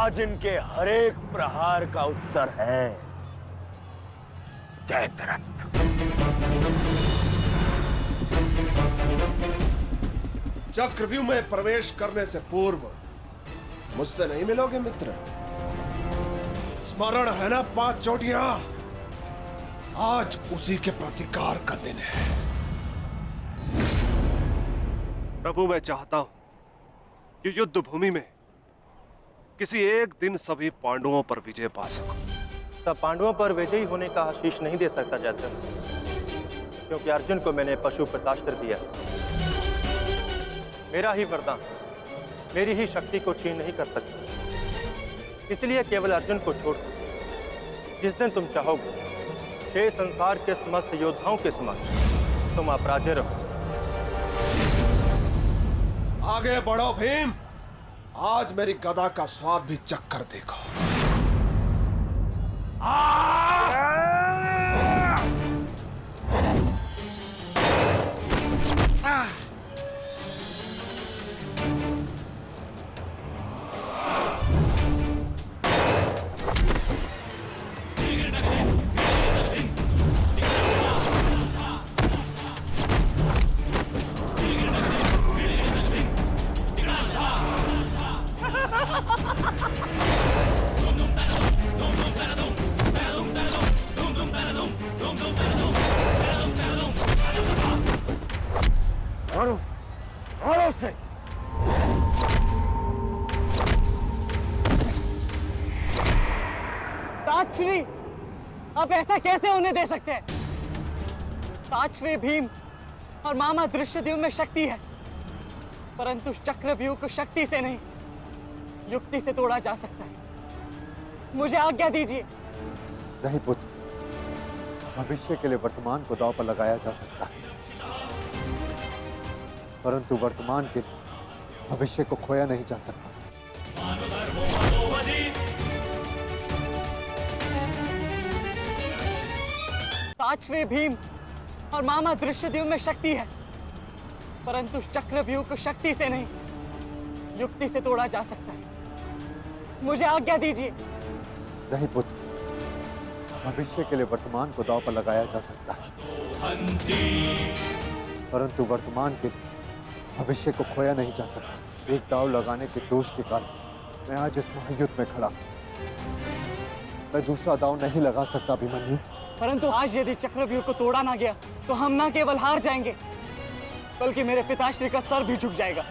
आज इनके हर एक प्रहार का उत्तर है जयद्रथ। चक्रव्यूह में प्रवेश करने से पूर्व मुझसे नहीं मिलोगे मित्र? स्मरण है ना 5 चोटियां? आज उसी के प्रतिकार का दिन है। प्रभु, मैं चाहता हूं कि युद्ध भूमि में किसी एक दिन सभी पांडवों पर विजय पा सकूं। सब पांडवों पर विजयी होने का आशीष नहीं दे सकता जयद्रथ, क्योंकि अर्जुन को मैंने पशुपतास्त्र दिया। मेरा ही वरदान मेरी ही शक्ति को छीन नहीं कर सकता। इसलिए केवल अर्जुन को छोड़ जिस दिन तुम चाहोगे शेष संसार के समस्त योद्धाओं के समक्ष तुम अपराजय रहो। आगे बढ़ो भीम, आज मेरी गदा का स्वाद भी चक्कर देखो। मारो से। ताजश्री, आप ऐसा कैसे होने दे सकते हैं? ताजश्री भीम और मामा दृश्यद्युम्न में शक्ति है, परंतु चक्रव्यूह को शक्ति से नहीं युक्ति से तोड़ा जा सकता है। मुझे आज्ञा दीजिए। नहीं पुत्र, भविष्य के लिए वर्तमान को दांव पर लगाया जा सकता है, परंतु वर्तमान के भविष्य को खोया नहीं जा सकता। ताजश्री भीम और मामा दृश्यद्युम्न में शक्ति है, परंतु चक्रव्यूह को शक्ति से नहीं युक्ति से तोड़ा जा सकता है। मुझे आज्ञा दीजिए। नहीं पुत्र, भविष्य के लिए वर्तमान को दांव पर लगाया जा सकता है, परंतु वर्तमान के भविष्य को खोया नहीं जा सकता। एक दांव लगाने के दोष के कारण मैं आज इस महायुद्ध में खड़ा हूं। मैं दूसरा दांव नहीं लगा सकता अभिमन्यु। परंतु आज यदि चक्रव्यूह को तोड़ा ना गया तो हम ना केवल हार जाएंगे, बल्कि मेरे पिताश्री का सर भी झुक जाएगा।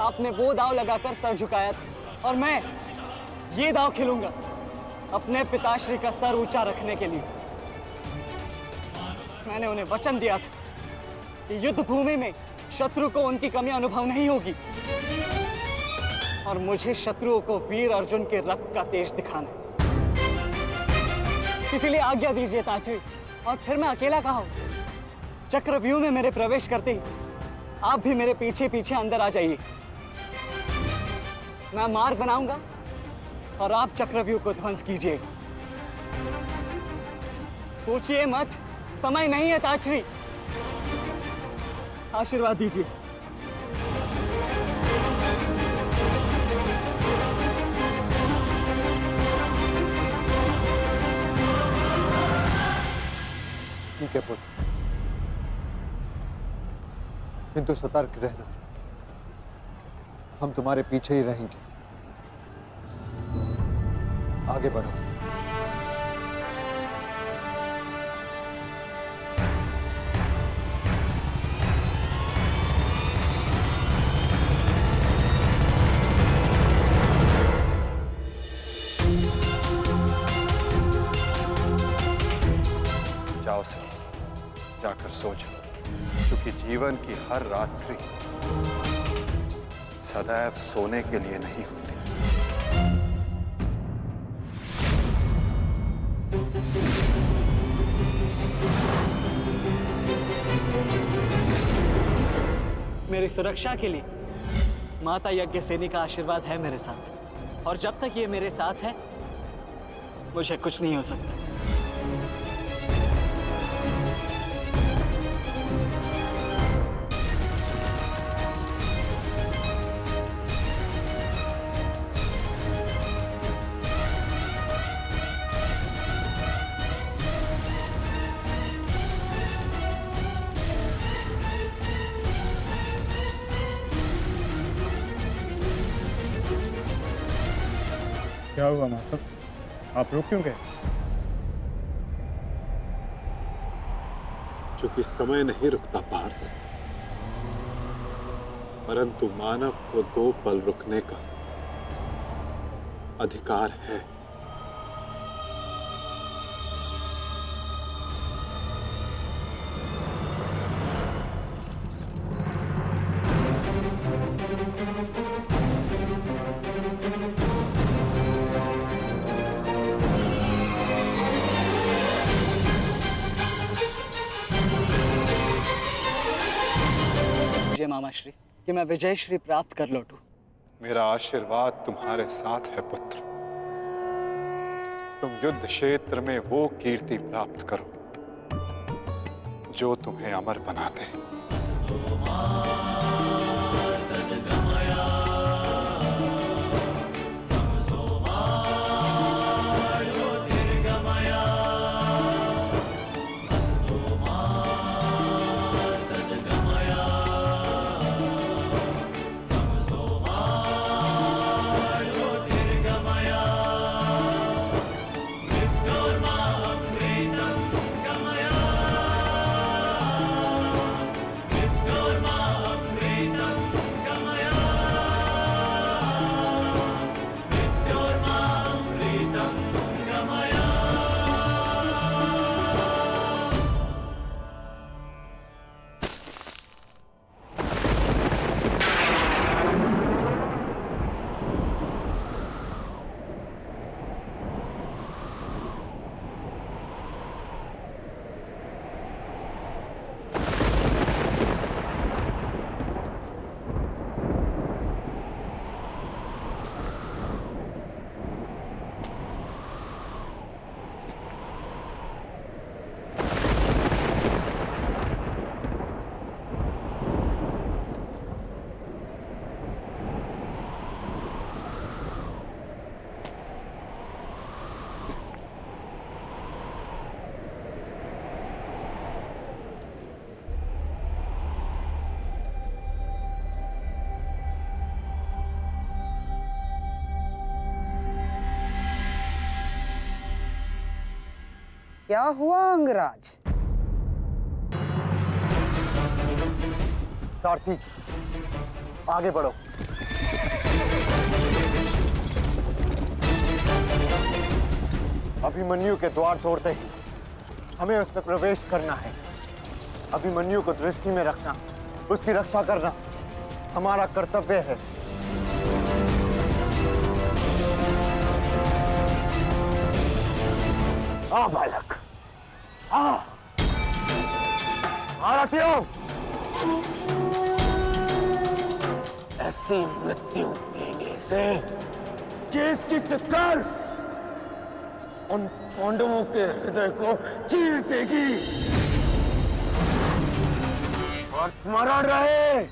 आपने वो दांव लगाकर सर झुकाया था और मैं ये दांव खेलूंगा अपने पिताश्री का सर ऊंचा रखने के लिए। मैंने उन्हें वचन दिया था कि युद्ध भूमि में शत्रु को उनकी कमी अनुभव नहीं होगी, और मुझे शत्रुओं को वीर अर्जुन के रक्त का तेज दिखाना है। इसीलिए आज्ञा दीजिए ताजश्री, और फिर मैं अकेला कहाँ हूं? चक्रव्यूह में मेरे प्रवेश करते ही आप भी मेरे पीछे पीछे अंदर आ जाइए। मैं मार्ग बनाऊंगा और आप चक्रव्यूह को ध्वंस कीजिएगा। सोचिए मत, समय नहीं है ताजश्री। आशीर्वाद दीजिए। ठीक है पुत्र, किंतु सतर्क रहना। हम तुम्हारे पीछे ही रहेंगे। आगे बढ़ो। जाओ सर, जाकर सो जाओ, क्योंकि जीवन की हर रात्रि सदैव सोने के लिए नहीं होती। मेरी सुरक्षा के लिए माता यज्ञसेनी का आशीर्वाद है मेरे साथ, और जब तक ये मेरे साथ है मुझे कुछ नहीं हो सकता। क्या हुआ माधव? आप रुक क्यों गए? चूंकि समय नहीं रुकता पार्थ, परंतु मानव को 2 पल रुकने का अधिकार है। जय मामाश्री कि मैं विजय श्री प्राप्त कर लौटूं। मेरा आशीर्वाद तुम्हारे साथ है पुत्र। तुम युद्ध क्षेत्र में वो कीर्ति प्राप्त करो जो तुम्हें अमर बना दे। क्या हुआ अंगराज? सारथी, आगे बढ़ो। अभिमन्यु के द्वार तोड़ते ही हमें उसमें प्रवेश करना है। अभिमन्यु को दृष्टि में रखना, उसकी रक्षा करना हमारा कर्तव्य है। आ बालक, आ महारथियों, ऐसी मृत्यु देने से कि इसकी चित्कार उन पांडवों के हृदय को चीर देगी। और स्मरण रहे,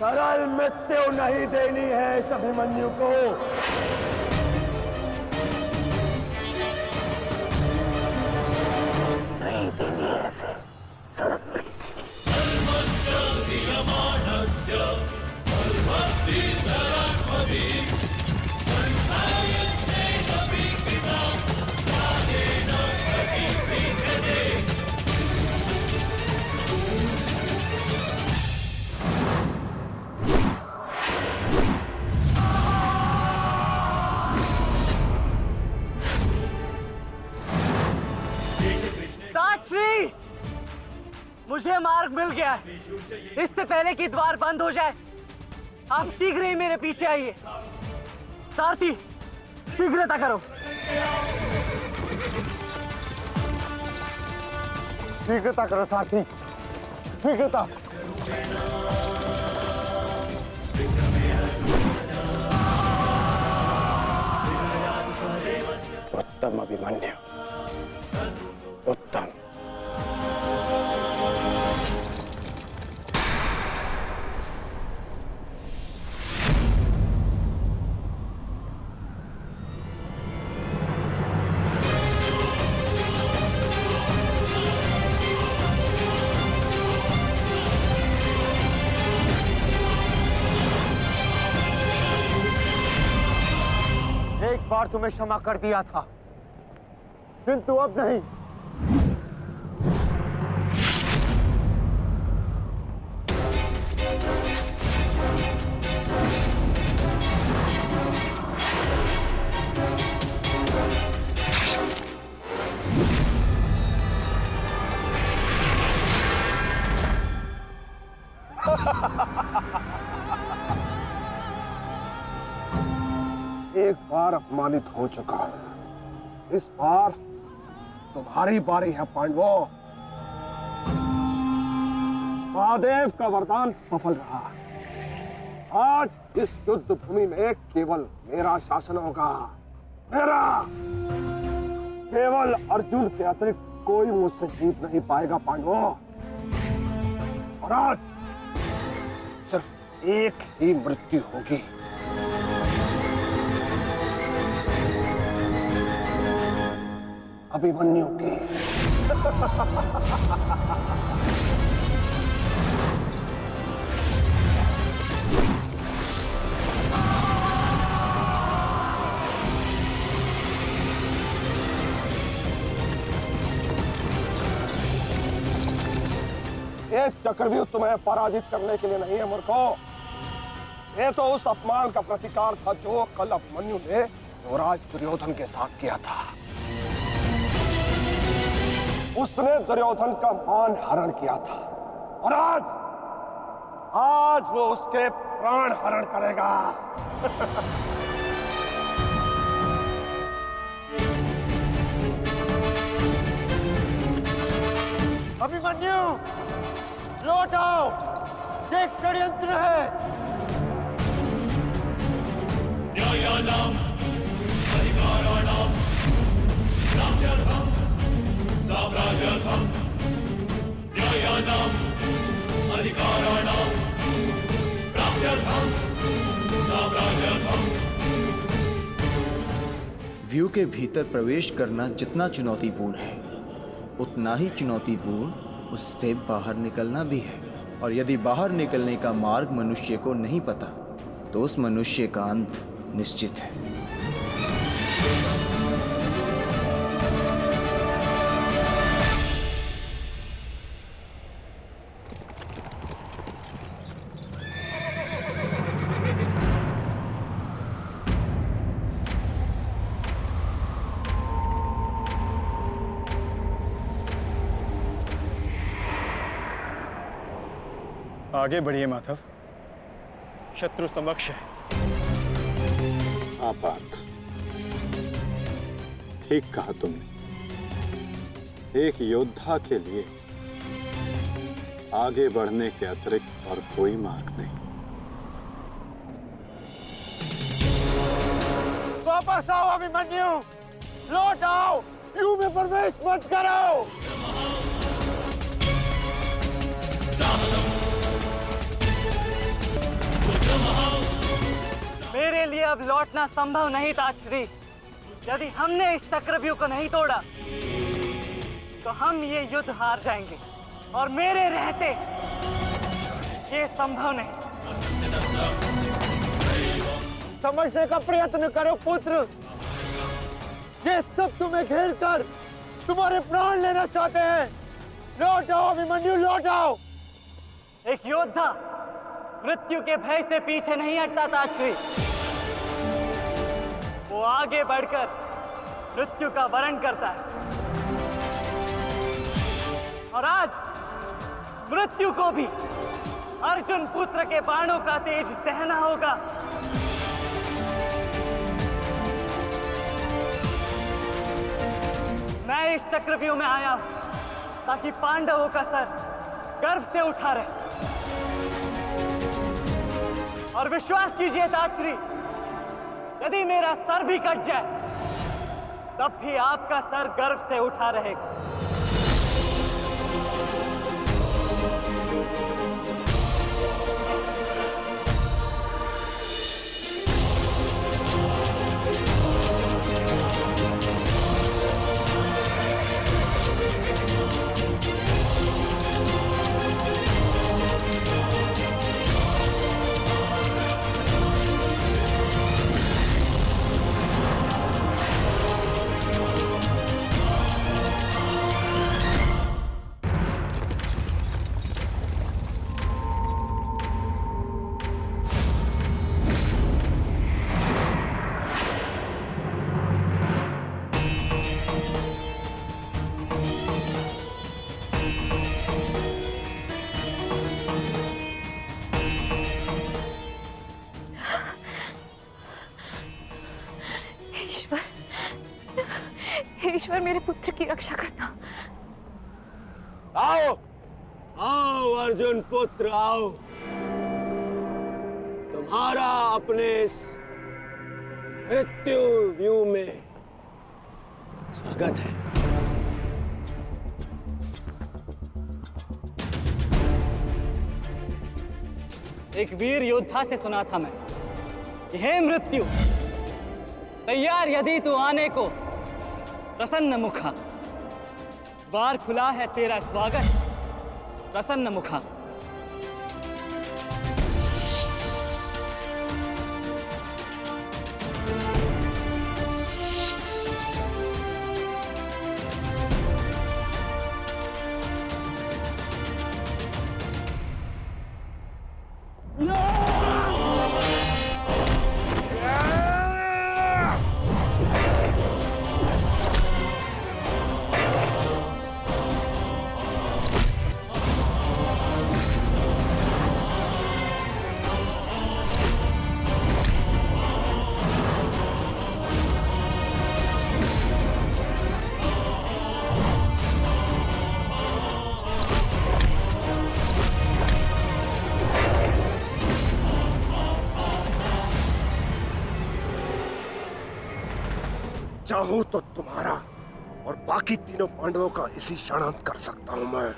सरल मृत्यु नहीं देनी है इस अभिमन्यु को। नहीं देनी है ऐसे सरल मृत्यु। साक्षी, मुझे मार्ग मिल गया है। इससे पहले कि द्वार बंद हो जाए, आप शीघ्र ही मेरे पीछे आइए। सारथी, शीघ्रता करो। शीघ्रता करो सारथी, शीघ्रता। उत्तम अभिमन्यु, उत्तम। बार तुम्हें क्षमा कर दिया था, किंतु अब नहीं। एक बार अपमानित हो चुका हूं, इस बार तुम्हारी बारी है पांडवों। महादेव का वरदान सफल रहा। आज इस युद्ध भूमि में केवल मेरा शासन होगा, मेरा। केवल अर्जुन के अतिरिक्त कोई मुझसे जीत नहीं पाएगा पांडवों। और आज सिर्फ एक ही मृत्यु होगी। अभिमन्यु की। एक चक्रव्यूह तुम्हें पराजित करने के लिए नहीं है मूर्खों। ये तो उस अपमान का प्रतिकार था जो कल अभिमन्यु ने युवराज दुर्योधन के साथ किया था। उसने दुर्योधन का मान हरण किया था और आज वो उसके प्राण हरण करेगा। अभिमन्यु, लौट आओ, ये षड्यंत्र है। न्यायानाम अधिकाराणाम साम्यर्थम साम्राज्यर्थम। न्यायानाम अधिकाराणाम प्राप्त्यर्थम साम्राज्यर्थम। व्यू के भीतर प्रवेश करना जितना चुनौतीपूर्ण है, उतना ही चुनौतीपूर्ण उससे बाहर निकलना भी है। और यदि बाहर निकलने का मार्ग मनुष्य को नहीं पता, तो उस मनुष्य का अंत निश्चित है। आगे बढ़िए माधव, शत्रु समक्ष है। हाँ पार्थ, ठीक कहा तुमने। एक योद्धा के लिए आगे बढ़ने के अतिरिक्त और कोई मार्ग नहीं। वापस आओ अभिमन्यु, लौट आओ, व्यू में प्रवेश मत करो। मेरे लिए अब लौटना संभव नहीं था श्री। यदि हमने इस चक्रव्यूह को नहीं तोड़ा तो हम ये युद्ध हार जाएंगे और मेरे रहते ये संभव नहीं। समझने का प्रयत्न करो पुत्र, ये सब तुम्हें घेर कर तुम्हारे प्राण लेना चाहते हैं। लौट आओ अभिमन्यु, लौट आओ। एक योद्धा मृत्यु के भय से पीछे नहीं हटता था श्री। वो आगे बढ़कर मृत्यु का वरण करता है। और आज मृत्यु को भी अर्जुन पुत्र के बाणों का तेज सहना होगा। मैं इस चक्रव्यूह में आया हूं ताकि पांडवों का सर गर्व से उठा रहे। और विश्वास कीजिए ताश्री, यदि मेरा सर भी कट जाए तब भी आपका सर गर्व से उठा रहेगा। ईश्वर मेरे पुत्र की रक्षा करना। आओ आओ अर्जुन पुत्र आओ, तुम्हारा अपने इस मृत्यु व्यू में स्वागत है। एक वीर योद्धा से सुना था मैं, हे मृत्यु तैयार यदि तू आने को, प्रसन्न मुखा द्वार खुला है तेरा स्वागत, प्रसन्न मुखा। चाहूं तो तुम्हारा और बाकी तीनों पांडवों का इसी क्षण अंत कर सकता हूं मैं,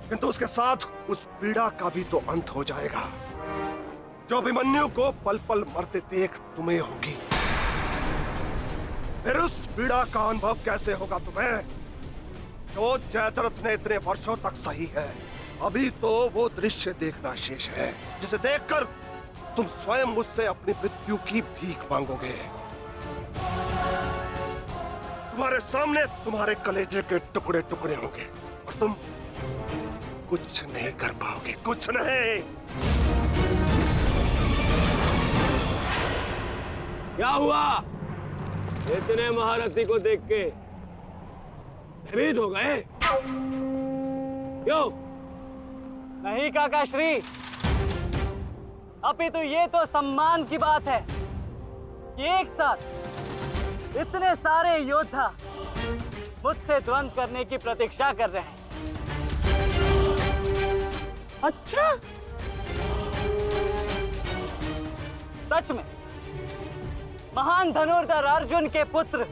किंतु उसके साथ उस पीड़ा का भी तो अंत हो जाएगा जो अभिमन्यु को पल पल मरते देख तुम्हें होगी। फिर उस पीड़ा का अनुभव कैसे होगा तुम्हें जो जयद्रथ ने इतने वर्षों तक सही है। अभी तो वो दृश्य देखना शेष है जिसे देखकर तुम स्वयं मुझसे अपनी मृत्यु की भीख मांगोगे। तुम्हारे सामने तुम्हारे कलेजे के टुकड़े टुकड़े होंगे और तुम कुछ नहीं कर पाओगे, कुछ नहीं। क्या हुआ? इतने महारथी को देख के भयभीत हो गए? क्यों? नहीं काका श्री, अपितु ये तो सम्मान की बात है कि एक साथ इतने सारे योद्धा मुझसे द्वंद्व करने की प्रतीक्षा कर रहे हैं। अच्छा, सच में महान धनुर्धर अर्जुन के पुत्र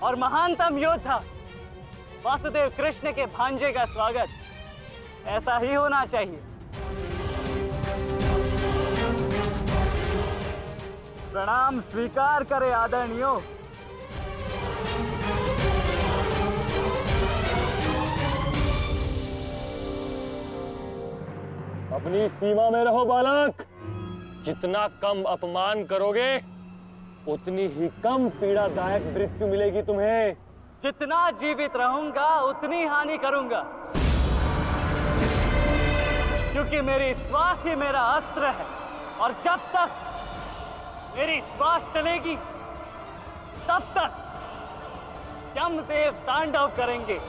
और महानतम योद्धा वासुदेव कृष्ण के भांजे का स्वागत ऐसा ही होना चाहिए। प्रणाम स्वीकार करे आदरणीयों। अपनी सीमा में रहो बालक। जितना कम अपमान करोगे उतनी ही कम पीड़ादायक मृत्यु मिलेगी तुम्हें। जितना जीवित रहूंगा उतनी हानि करूंगा, क्योंकि मेरी श्वास ही मेरा अस्त्र है और जब तक मेरी श्वास चलेगी तब तक यमदेव तांडव करेंगे।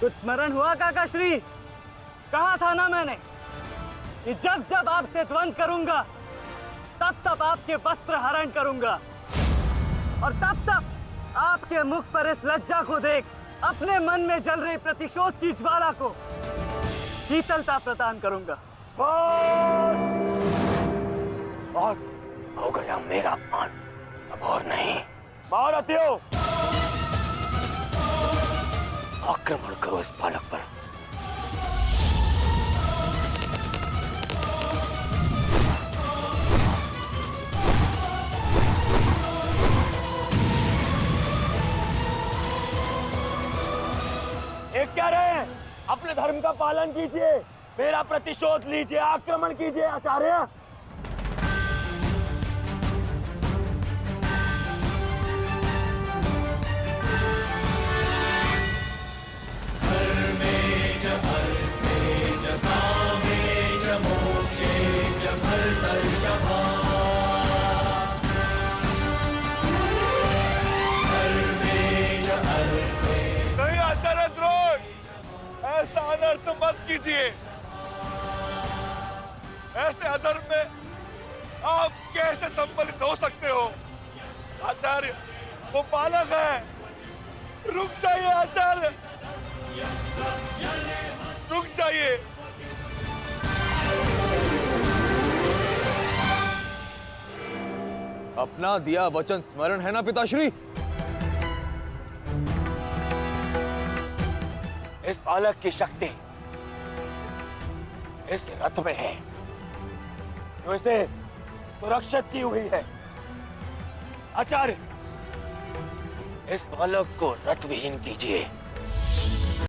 कुछ स्मरण हुआ काका श्री? कहा था ना मैंने कि जब जब आपसे द्वंद्व करूंगा तब तब आपके वस्त्र हरण करूंगा और तब तब आपके मुख पर इस लज्जा को देख अपने मन में जल रही प्रतिशोध की ज्वाला को शीतलता प्रदान करूंगा। और हो गया मेरा अपमान, अब और नहीं। महारथियों, आक्रमण करो इस बालक पर। देख क्या रहे हैं? अपने धर्म का पालन कीजिए, मेरा प्रतिशोध लीजिए, आक्रमण कीजिए आचार्य। नहीं आचार्य द्रोण, ऐसा अनर्थ मत कीजिए। ऐसे अधर्म में आप कैसे सम्मिलित हो सकते हो? आचार्य, वो बालक है। रुक जाइए आचार्य, रुक जाइए। अपना दिया वचन स्मरण है ना पिताश्री? इस बालक की शक्ति इस रथ में है, जो इसे सुरक्षित की हुई है। आचार्य, इस बालक को रथ विहीन कीजिए।